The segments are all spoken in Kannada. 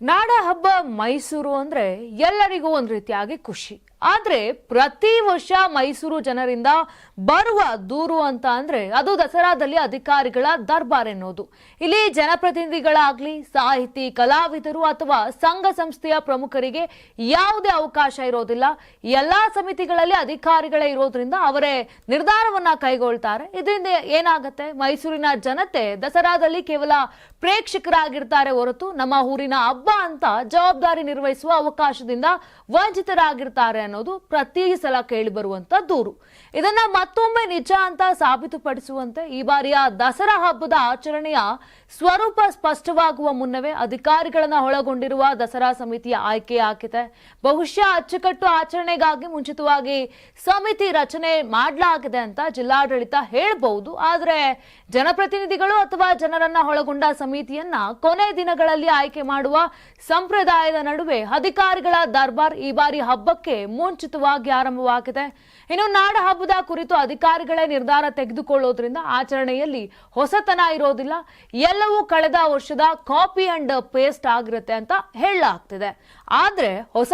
ನಾಡ ಹಬ್ಬ ಮೈಸೂರು ಅಂದ್ರೆ ಎಲ್ಲರಿಗೂ ಒಂದು ರೀತಿಯಾಗಿ ಖುಷಿ. ಆದ್ರೆ ಪ್ರತಿ ವರ್ಷ ಮೈಸೂರು ಜನರಿಂದ ಬರುವ ದೂರು ಅಂತ ಅಂದ್ರೆ ಅದು ದಸರಾದಲ್ಲಿ ಅಧಿಕಾರಿಗಳ ದರ್ಬಾರ್ ಎನ್ನುವುದು. ಇಲ್ಲಿ ಜನಪ್ರತಿನಿಧಿಗಳಾಗ್ಲಿ, ಸಾಹಿತಿ, ಕಲಾವಿದರು ಅಥವಾ ಸಂಘ ಸಂಸ್ಥೆಯ ಪ್ರಮುಖರಿಗೆ ಯಾವುದೇ ಅವಕಾಶ ಇರೋದಿಲ್ಲ. ಎಲ್ಲಾ ಸಮಿತಿಗಳಲ್ಲಿ ಅಧಿಕಾರಿಗಳೇ ಇರೋದ್ರಿಂದ ಅವರೇ ನಿರ್ಧಾರವನ್ನ ಕೈಗೊಳ್ತಾರೆ. ಇದರಿಂದ ಏನಾಗುತ್ತೆ, ಮೈಸೂರಿನ ಜನತೆ ದಸರಾದಲ್ಲಿ ಕೇವಲ ಪ್ರೇಕ್ಷಕರಾಗಿರ್ತಾರೆ ಹೊರತು ನಮ್ಮ ಊರಿನ ಹಬ್ಬ ಅಂತ ಜವಾಬ್ದಾರಿ ನಿರ್ವಹಿಸುವ ಅವಕಾಶದಿಂದ ವಂಚಿತರಾಗಿರ್ತಾರೆ ಅನ್ನೋದು ಪ್ರತಿ ಸಲ ಕೇಳಿ ಬರುವಂತ ದೂರು. ಇದನ್ನ ಮತ್ತೊಮ್ಮೆ ನಿಜ ಅಂತ ಸಾಬೀತುಪಡಿಸುವಂತೆ ಈ ಬಾರಿಯ ದಸರಾ ಹಬ್ಬದ ಆಚರಣೆಯ ಸ್ವರೂಪ ಸ್ಪಷ್ಟವಾಗುವ ಮುನ್ನವೇ ಅಧಿಕಾರಿಗಳನ್ನ ಒಳಗೊಂಡಿರುವ ದಸರಾ ಸಮಿತಿಯ ಆಯ್ಕೆ ಆಗಿದೆ. ಬಹುಶಃ ಅಚ್ಚುಕಟ್ಟು ಆಚರಣೆಗಾಗಿ ಮುಂಚಿತವಾಗಿ ಸಮಿತಿ ರಚನೆ ಮಾಡಲಾಗಿದೆ ಅಂತ ಜಿಲ್ಲಾಡಳಿತ ಹೇಳಬಹುದು. ಆದ್ರೆ ಜನಪ್ರತಿನಿಧಿಗಳು ಅಥವಾ ಜನರನ್ನ ಒಳಗೊಂಡ ಸಮಿತಿಯನ್ನ ಕೊನೆ ದಿನಗಳಲ್ಲಿ ಆಯ್ಕೆ ಮಾಡುವ ಸಂಪ್ರದಾಯದ ನಡುವೆ ಅಧಿಕಾರಿಗಳ ದರ್ಬಾರ್ ಈ ಬಾರಿ ಹಬ್ಬಕ್ಕೆ ಮುಂಚಿತವಾಗಿ ಆರಂಭವಾಗಿದೆ. ಇನ್ನು ನಾಡ ಹಬ್ಬದ ಕುರಿತು ಅಧಿಕಾರಿಗಳೇ ನಿರ್ಧಾರ ತೆಗೆದುಕೊಳ್ಳೋದ್ರಿಂದ ಆಚರಣೆಯಲ್ಲಿ ಹೊಸತನ ಇರೋದಿಲ್ಲ. ಎಲ್ಲವೂ ಕಳೆದ ವರ್ಷದ ಕಾಪಿ ಅಂಡ್ ಪೇಸ್ಟ್ ಆಗಿರುತ್ತೆ ಅಂತ ಹೇಳಲಾಗ್ತಿದೆ. ಆದ್ರೆ ಹೊಸ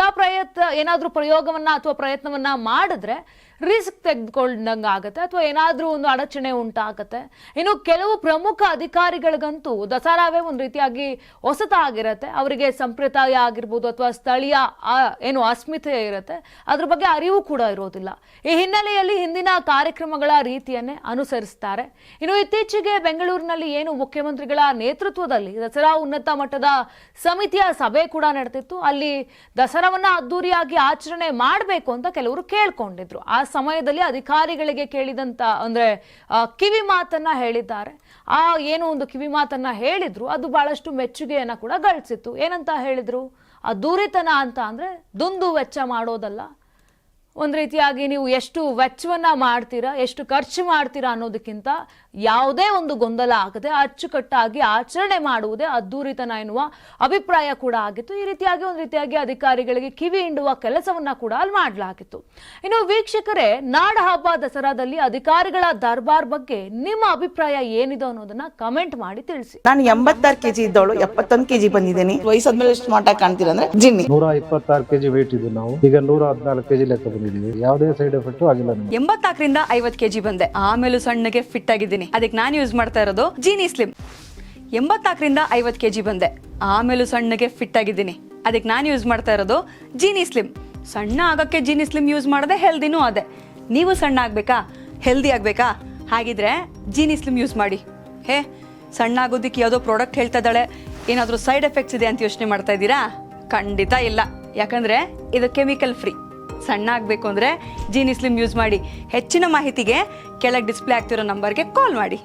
ಏನಾದ್ರೂ ಪ್ರಯೋಗವನ್ನ ಅಥವಾ ಪ್ರಯತ್ನವನ್ನ ಮಾಡಿದ್ರೆ ರಿಸ್ಕ್ ತೆಗೆದುಕೊಂಡಂಗೆ ಆಗತ್ತೆ ಅಥವಾ ಏನಾದ್ರೂ ಒಂದು ಅಡಚಣೆ ಉಂಟಾಗತ್ತೆ. ಇನ್ನು ಕೆಲವು ಪ್ರಮುಖ ಅಧಿಕಾರಿಗಳಿಗಂತೂ ದಸರಾವೇ ಒಂದು ರೀತಿಯಾಗಿ ಹೊಸತಾಗಿರತ್ತೆ. ಅವರಿಗೆ ಸಂಪ್ರದಾಯ ಆಗಿರ್ಬೋದು ಅಥವಾ ಸ್ಥಳೀಯ ಅಸ್ಮಿತೆ ಇರುತ್ತೆ, ಅದ್ರ ಬಗ್ಗೆ ಅರಿವು ಕೂಡ ಇರೋದಿಲ್ಲ. ಈ ಹಿನ್ನೆಲೆಯಲ್ಲಿ ಹಿಂದಿನ ಕಾರ್ಯಕ್ರಮಗಳ ರೀತಿಯನ್ನೇ ಅನುಸರಿಸ್ತಾರೆ. ಇನ್ನು ಇತ್ತೀಚೆಗೆ ಬೆಂಗಳೂರಿನಲ್ಲಿ ಮುಖ್ಯಮಂತ್ರಿಗಳ ನೇತೃತ್ವದಲ್ಲಿ ದಸರಾ ಉನ್ನತ ಮಟ್ಟದ ಸಮಿತಿಯ ಸಭೆ ಕೂಡ ನಡೆದಿತ್ತು. ಅಲ್ಲಿ ದಸರಾವನ್ನ ಅದ್ದೂರಿಯಾಗಿ ಆಚರಣೆ ಮಾಡಬೇಕು ಅಂತ ಕೆಲವರು ಕೇಳ್ಕೊಂಡಿದ್ರು. ಆ ಸಮಯದಲ್ಲಿ ಅಧಿಕಾರಿಗಳಿಗೆ ಕೇಳಿದಂತ ಕಿವಿ ಮಾತನ್ನ ಹೇಳಿದ್ದಾರೆ. ಒಂದು ಕಿವಿ ಮಾತನ್ನ ಹೇಳಿದ್ರು, ಅದು ಬಹಳಷ್ಟು ಮೆಚ್ಚುಗೆಯನ್ನ ಕೂಡ ಗಳಿಸಿತ್ತು. ಏನಂತ ಹೇಳಿದ್ರು, ಅದ್ದೂರಿತನ ಅಂತ ಅಂದ್ರೆ ದುಂದು ವೆಚ್ಚ ಮಾಡೋದಲ್ಲ, ಒಂದು ರೀತಿಯಾಗಿ ನೀವು ಎಷ್ಟು ವೆಚ್ಚವನ್ನ ಮಾಡ್ತೀರಾ, ಎಷ್ಟು ಖರ್ಚು ಮಾಡ್ತೀರಾ ಅನ್ನೋದಕ್ಕಿಂತ ಯಾವುದೇ ಒಂದು ಗೊಂದಲ ಆಗದೆ ಅಚ್ಚುಕಟ್ಟಾಗಿ ಆಚರಣೆ ಮಾಡುವುದೇ ಅದ್ದೂರಿತನ ಎನ್ನುವ ಅಭಿಪ್ರಾಯ ಕೂಡ ಆಗಿತ್ತು. ಈ ರೀತಿಯಾಗಿ ಒಂದು ರೀತಿಯಾಗಿ ಅಧಿಕಾರಿಗಳಿಗೆ ಕಿವಿ ಹಿಂಡುವ ಕೆಲಸವನ್ನ ಕೂಡ ಅಲ್ಲಿ ಮಾಡಲಾಗಿತ್ತು. ಇನ್ನು ವೀಕ್ಷಕರೇ, ನಾಡ ಹಬ್ಬ ದಸರಾದಲ್ಲಿ ಅಧಿಕಾರಿಗಳ ದರ್ಬಾರ್ ಬಗ್ಗೆ ನಿಮ್ಮ ಅಭಿಪ್ರಾಯ ಏನಿದೆ ಅನ್ನೋದನ್ನ ಕಮೆಂಟ್ ಮಾಡಿ ತಿಳಿಸಿ. ನಾನು 86 kg ಇದ್ದವಳು 71 kg ಬಂದಿದ್ದೀನಿ. ವಯಸ್ಸಾದ್ಮೇಲೆ ಸ್ಮಾರ್ಟ್ ಆಗಿ ಕಾಣ್ತೀರ ಅಂದ್ರೆ ಜಿನ್ನಿ. 126 kg ವೇಟ್ ಇದೆ. ನಾವು ಈಗ 114 kg ಲೆಕ್ಕ ಬಂದಿದ್ದೀವಿ. ಯಾವುದೇ ಸೈಡ್ ಎಫೆಕ್ಟ್ ಆಗಿಲ್ಲ. 84ರಿಂದ 50 kg ಬಂದೆ. ಆಮೇಲೆ ಸಣ್ಣಗೆ ಫಿಟ್ ಆಗಿದ್ದೀನಿ. ಅದಕ್ಕೆ ನಾನು ಯೂಸ್ ಮಾಡ್ತಾ ಇರೋದು ಜೀನಿ ಸ್ಲಿಮ್. 84ರಿಂದ 50 kg ಬಂದೆ. ಆಮೇಲೆ ಸಣ್ಣಗೆ ಫಿಟ್ ಆಗಿದ್ದೀನಿ. ಅದಕ್ಕೆ ನಾನು ಯೂಸ್ ಮಾಡ್ತಾ ಇರೋದು ಜೀನಿ ಸ್ಲಿಮ್. ಸಣ್ಣ ಆಗಕ್ಕೆ ಜೀನಿ ಸ್ಲಿಮ್ ಯೂಸ್ ಮಾಡದೆ ಹೆಲ್ದಿನೂ ಅದೇ. ನೀವು ಸಣ್ಣ ಆಗ್ಬೇಕಾ, ಹೆಲ್ದಿ ಆಗ್ಬೇಕಾ, ಹಾಗಿದ್ರೆ ಜೀನಿ ಸ್ಲಿಮ್ ಯೂಸ್ ಮಾಡಿ. ಸಣ್ಣ ಆಗೋದಕ್ಕೆ ಯಾವುದೋ ಪ್ರಾಡಕ್ಟ್ ಹೇಳ್ತಾ ಇದ್ದಾಳೆ, ಏನಾದರೂ ಸೈಡ್ ಎಫೆಕ್ಟ್ಸ್ ಇದೆ ಅಂತ ಯೋಚನೆ ಮಾಡ್ತಾ ಇದ್ದೀರಾ? ಖಂಡಿತ ಇಲ್ಲ. ಯಾಕಂದ್ರೆ ಇದು ಕೆಮಿಕಲ್ ಫ್ರೀ. ಸಣ್ಣ ಆಗಬೇಕು ಅಂದರೆ ಜೀನಿ ಸ್ಲಿಮ್ ಯೂಸ್ ಮಾಡಿ. ಹೆಚ್ಚಿನ ಮಾಹಿತಿಗೆ ಕೆಳಗೆ ಡಿಸ್ಪ್ಲೇ ಆಗ್ತಿರೋ ನಂಬರ್ಗೆ ಕಾಲ್ ಮಾಡಿ.